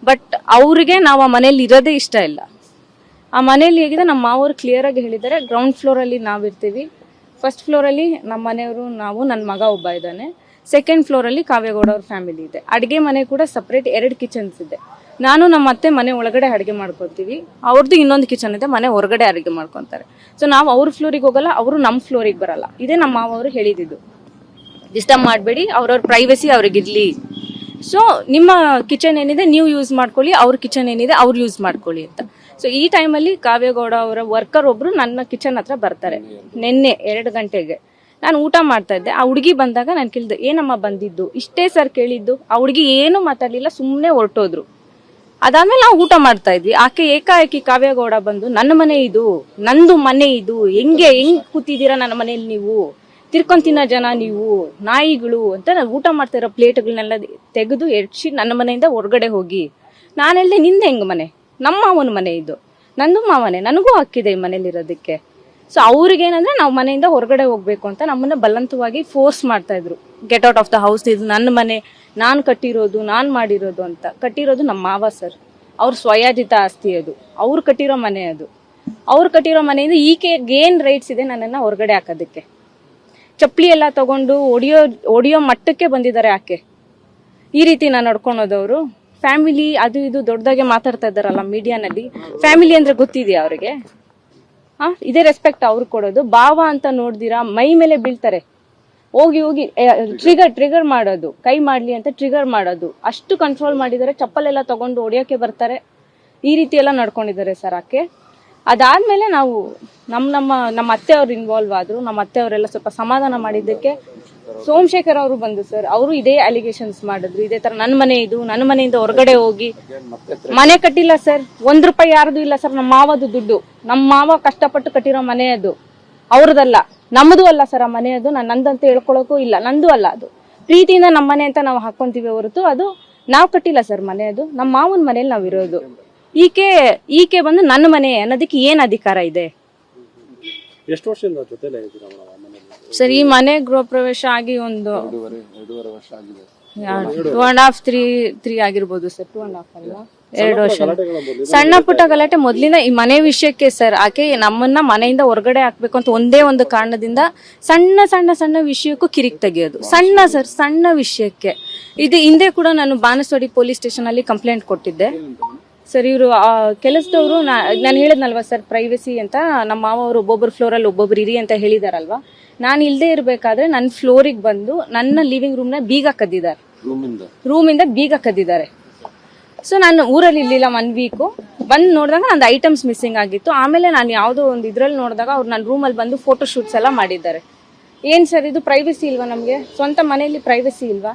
But ಅವ್ರಿಗೆ ನಾವು ಆ ಮನೇಲಿ ಇರೋದೇ ಇಷ್ಟ ಇಲ್ಲ. ಆ ಮನೇಲಿ ಹೇಗಿದೆ, ನಮ್ಮ ಮಾವರು ಕ್ಲಿಯರ್ ಆಗಿ ಹೇಳಿದ್ದಾರೆ, ಗ್ರೌಂಡ್ ಫ್ಲೋರಲ್ಲಿ ನಾವಿರ್ತೀವಿ, ಫಸ್ಟ್ ಫ್ಲೋರಲ್ಲಿ ನಮ್ಮ ಮನೆಯವರು, ನಾವು, ನನ್ನ ಮಗ ಒಬ್ಬ ಇದ್ದಾನೆ, ಸೆಕೆಂಡ್ ಫ್ಲೋರಲ್ಲಿ ಕಾವ್ಯಗೌಡ ಅವ್ರ ಫ್ಯಾಮಿಲಿ ಇದೆ. ಅಡುಗೆ ಮನೆ ಕೂಡ ಸಪ್ರೇಟ್ 2 ಕಿಚನ್ಸ್ ಇದೆ. ನಾನು ನಮ್ಮ ಅತ್ತೆ ಮನೆ ಒಳಗಡೆ ಅಡುಗೆ ಮಾಡ್ಕೊತೀವಿ, ಅವ್ರದ್ದು ಇನ್ನೊಂದು ಕಿಚನ್ ಇದೆ, ಮನೆ ಹೊರಗಡೆ ಅಡುಗೆ ಮಾಡ್ಕೊತಾರೆ. ಸೊ ನಾವು ಅವ್ರ ಫ್ಲೋರಿಗೆ ಹೋಗಲ್ಲ, ಅವರು ನಮ್ಮ ಫ್ಲೋರಿಗೆ ಬರಲ್ಲ. ಇದೇ ನಮ್ಮ ಮಾವರು ಹೇಳಿದ್ದು, ಡಿಸ್ಟರ್ಬ್ ಮಾಡಬೇಡಿ, ಅವ್ರವ್ರ ಪ್ರೈವಸಿ ಅವ್ರಿಗಿರ್ಲಿ. ಸೊ ನಿಮ್ಮ ಕಿಚನ್ ಏನಿದೆ ನೀವು ಯೂಸ್ ಮಾಡ್ಕೊಳ್ಳಿ, ಅವ್ರ ಕಿಚನ್ ಏನಿದೆ ಅವ್ರು ಯೂಸ್ ಮಾಡ್ಕೊಳ್ಳಿ ಅಂತ. ಸೊ ಈ ಟೈಮಲ್ಲಿ ಕಾವ್ಯಗೌಡ ಅವರ ವರ್ಕರ್ ಒಬ್ರು ನನ್ನ ಕಿಚನ್ ಹತ್ರ ಬರ್ತಾರೆ. ನಿನ್ನೆ 2 ಗಂಟೆಗೆ ನಾನು ಊಟ ಮಾಡ್ತಾ ಇದ್ದೆ. ಆ ಹುಡುಗಿ ಬಂದಾಗ ನಾನು ಕೇಳಿದೆ, ಏನಮ್ಮ ಬಂದಿದ್ದು, ಇಷ್ಟೇ ಸರ್ ಕೇಳಿದ್ದು. ಆ ಹುಡುಗಿ ಏನು ಮಾತಾಡಲಿಲ್ಲ, ಸುಮ್ಮನೆ ಹೊರಟೋದ್ರು. ಅದಾದ್ಮೇಲೆ ನಾವು ಊಟ ಮಾಡ್ತಾ ಇದ್ವಿ. ಆಕೆ ಏಕಾಏಕಿ ಕಾವ್ಯಗೌಡ ಬಂದು, ನನ್ನ ಮನೆ ಇದು, ನಂದು ಮನೆ ಇದು, ಹೆಂಗ್ ಕೂತಿದ್ದೀರಾ ನನ್ನ ಮನೇಲಿ, ನೀವು ತಿರ್ಕೊಂಡ್ ತಿನ್ನೋ ಜನ, ನೀವು ನಾಯಿಗಳು ಅಂತ. ನಾನು ಊಟ ಮಾಡ್ತಾ ಇರೋ ಪ್ಲೇಟ್ಗಳನ್ನೆಲ್ಲ ತೆಗೆದು ಎಡ್ಸಿ ನನ್ನ ಮನೆಯಿಂದ ಹೊರಗಡೆ ಹೋಗಿ. ನಾನೆಲ್ಲೇ ನಿಂದೆ ಹೆಂಗ್ ಮನೆ, ನಮ್ಮ ಮಾವನ ಮನೆ ಇದು, ನಂದು ಮಾವನೇ, ನನಗೂ ಹಕ್ಕಿದೆ ಈ ಮನೇಲಿ ಇರೋದಕ್ಕೆ. ಸೊ ಅವ್ರಿಗೇನಂದ್ರೆ ನಾವು ಮನೆಯಿಂದ ಹೊರಗಡೆ ಹೋಗ್ಬೇಕು ಅಂತ ನಮ್ಮನ್ನ ಬಲವಂತವಾಗಿ ಫೋರ್ಸ್ ಮಾಡ್ತಾ ಇದ್ರು. Get out of the house, ಇದು ನನ್ನ ಮನೆ, ನಾನು ಕಟ್ಟಿರೋದು, ನಾನು ಮಾಡಿರೋದು ಅಂತ. ಕಟ್ಟಿರೋದು ನಮ್ಮ ಮಾವ ಸರ್, ಅವ್ರ ಸ್ವಯಾಜಿತ ಆಸ್ತಿ ಅದು, ಅವ್ರು ಕಟ್ಟಿರೋ ಮನೆ ಅದು. ಅವ್ರು ಕಟ್ಟಿರೋ ಮನೆಯಿಂದ ಈಕೆಗೆ ಏನ್ ರೈಟ್ಸ್ ಇದೆ ನನ್ನನ್ನ ಹೊರಗಡೆ ಹಾಕೋದಕ್ಕೆ? ಚಪ್ಪಲಿ ಎಲ್ಲ ತಗೊಂಡು ಒಡಿಯೋ ಮಟ್ಟಕ್ಕೆ ಬಂದಿದ್ದಾರೆ ಆಕೆ. ಈ ರೀತಿ ನಾನು ನಡ್ಕೊಳೋದವ್ರು. ಫ್ಯಾಮಿಲಿ ಅದು ಇದು ದೊಡ್ಡದಾಗೆ ಮಾತಾಡ್ತಾ ಇದ್ದಾರಲ್ಲ ಮೀಡಿಯಾನಲ್ಲಿ. ಫ್ಯಾಮಿಲಿ ಅಂದ್ರೆ ಗೊತ್ತಿದೆಯಾ ಅವ್ರಿಗೆ? ಇದೇ ರೆಸ್ಪೆಕ್ಟ್ ಅವ್ರು ಕೊಡೋದು? ಭಾವ ಅಂತ ನೋಡ್ದಿರಾ ಮೈ ಮೇಲೆ ಬೀಳ್ತಾರೆ. ಹೋಗಿ ಟ್ರಿಗರ್ ಮಾಡೋದು, ಕೈ ಮಾಡ್ಲಿ ಅಂತ ಟ್ರಿಗರ್ ಮಾಡೋದು, ಅಷ್ಟು ಕಂಟ್ರೋಲ್ ಮಾಡಿದ್ದಾರೆ. ಚಪ್ಪಲೆಲ್ಲ ತಗೊಂಡು ಹೊಡಿಯೋಕೆ ಬರ್ತಾರೆ. ಈ ರೀತಿ ಎಲ್ಲ ನಡ್ಕೊಂಡಿದ್ದಾರೆ ಸರ್ ಆಕೆ. ಅದಾದ್ಮೇಲೆ ನಾವು ನಮ್ಮ ಅತ್ತೆ ಅವ್ರು ಇನ್ವಾಲ್ವ್ ಆದ್ರು. ನಮ್ಮ ಅತ್ತೆ ಅವರೆಲ್ಲ ಸ್ವಲ್ಪ ಸಮಾಧಾನ ಮಾಡಿದ್ದಕ್ಕೆ ಸೋಮಶೇಖರ್ ಅವರು ಬಂದು ಸರ್, ಅವರು ಇದೇ ಅಲಿಗೇಷನ್ಸ್ ಮಾಡಿದ್ರು. ಇದೇ ತರ ನನ್ನ ಮನೆ ಇದು, ನನ್ನ ಮನೆಯಿಂದ ಹೊರಗಡೆ ಹೋಗಿ. ಮನೆ ಕಟ್ಟಿಲ್ಲ ಸರ್, ₹1 ಯಾರ್ದು ಇಲ್ಲ ಸರ್, ನಮ್ಮ ಮಾವದು ದುಡ್ಡು. ನಮ್ಮ ಮಾವ ಕಷ್ಟಪಟ್ಟು ಕಟ್ಟಿರೋ ಮನೆ ಅದು, ಅವ್ರದಲ್ಲ, ನಮ್ಮದು ಅಲ್ಲ ಸರ್ ಆ ಮನೆ ಅದು. ನಾನು ನಂದಂತ ಹೇಳ್ಕೊಳಕ್ಕೂ ಇಲ್ಲ, ನಂದು ಅಲ್ಲ ಅದು. ಪ್ರೀತಿಯಿಂದ ನಮ್ಮ ಮನೆ ಅಂತ ನಾವು ಹಾಕೊಂತೀವಿ ಹೊರತು ಅದು ನಾವು ಕಟ್ಟಿಲ್ಲ ಸರ್ ಮನೆ ಅದು. ನಮ್ಮ ಮಾವನ ಮನೇಲಿ ನಾವ್ ಇರೋದು. ಈಕೆ ಬಂದು ನನ್ನ ಮನೆ ಅನ್ನೋದಕ್ಕೆ ಏನ್ ಅಧಿಕಾರ ಇದೆ ಎಷ್ಟು ವರ್ಷದಿಂದ ಜೊತೆಲೇ ಇದ್ದೀರಾ ಸರ್? ಈ ಮನೆ ಗೃಹ ಪ್ರವೇಶ ಆಗಿ ಒಂದು 2.5 ವರ್ಷ ಆಗಿದೆ. 2.5 3 ಆಗಿರ್ಬೋದು ಸರ್. 2.5 ಅಲ್ಲ, 2 ವರ್ಷ. ಸಣ್ಣ ಪುಟ್ಟ ಗಲಾಟೆ ಮೊದ್ಲಿಂದ ಈ ಮನೆ ವಿಷಯಕ್ಕೆ ಸರ್. ಆಕೆ ನಮ್ಮನ್ನ ಮನೆಯಿಂದ ಹೊರಗಡೆ ಹಾಕ್ಬೇಕು ಅಂತ ಒಂದೇ ಒಂದು ಕಾರಣದಿಂದ ಸಣ್ಣ ವಿಷಯಕ್ಕೂ ಕಿರಿಕ್ ತೆಗೆಯೋದು. ಸಣ್ಣ ವಿಷಯಕ್ಕೆ. ಇದು ಹಿಂದೆ ಕೂಡ ನಾನು ಬಾನಸವಾಡಿ ಪೊಲೀಸ್ ಸ್ಟೇಷನ್ ಅಲ್ಲಿ ಕಂಪ್ಲೇಂಟ್ ಕೊಟ್ಟಿದ್ದೆ ಸರ್. ಇವರು ಕೆಲಸದವರು, ನಾನು ಹೇಳಿದ್ನಲ್ವಾ ಸರ್ ಪ್ರೈವಸಿ ಅಂತ, ನಮ್ಮ ಮಾವ ಅವರು ಒಬ್ಬೊಬ್ರು ಫ್ಲೋರಲ್ಲಿ ಒಬ್ಬೊಬ್ರು ಇರಿ ಅಂತ ಹೇಳಿದಾರಲ್ವಾ. ನಾನು ಇಲ್ದೇ ಇರ್ಬೇಕಾದ್ರೆ ನನ್ನ ಫ್ಲೋರಿಗೆ ಬಂದು ನನ್ನ ಲಿವಿಂಗ್ ರೂಮ್ನ ಬೀಗ ಕದ್ದಿದ್ದಾರೆ, ರೂಮಿಂದ ಬೀಗ ಕದ್ದಿದ್ದಾರೆ. ಸೊ ನಾನು ಊರಲ್ಲಿ ಇರ್ಲಿಲ್ಲ 1 ವೀಕು. ಬಂದು ನೋಡಿದಾಗ ನಂದು ಐಟಮ್ಸ್ ಮಿಸ್ಸಿಂಗ್ ಆಗಿತ್ತು. ಆಮೇಲೆ ನಾನು ಯಾವುದೋ ಒಂದು ಇದ್ರಲ್ಲಿ ನೋಡಿದಾಗ ಅವ್ರು ನನ್ನ ರೂಮಲ್ಲಿ ಬಂದು ಫೋಟೋ ಶೂಟ್ಸ್ ಎಲ್ಲ ಮಾಡಿದ್ದಾರೆ. ಏನ್ ಸರ್ ಇದು ಪ್ರೈವಸಿ ಇಲ್ವಾ? ನಮಗೆ ಸ್ವಂತ ಮನೆಯಲ್ಲಿ ಪ್ರೈವಸಿ ಇಲ್ವಾ?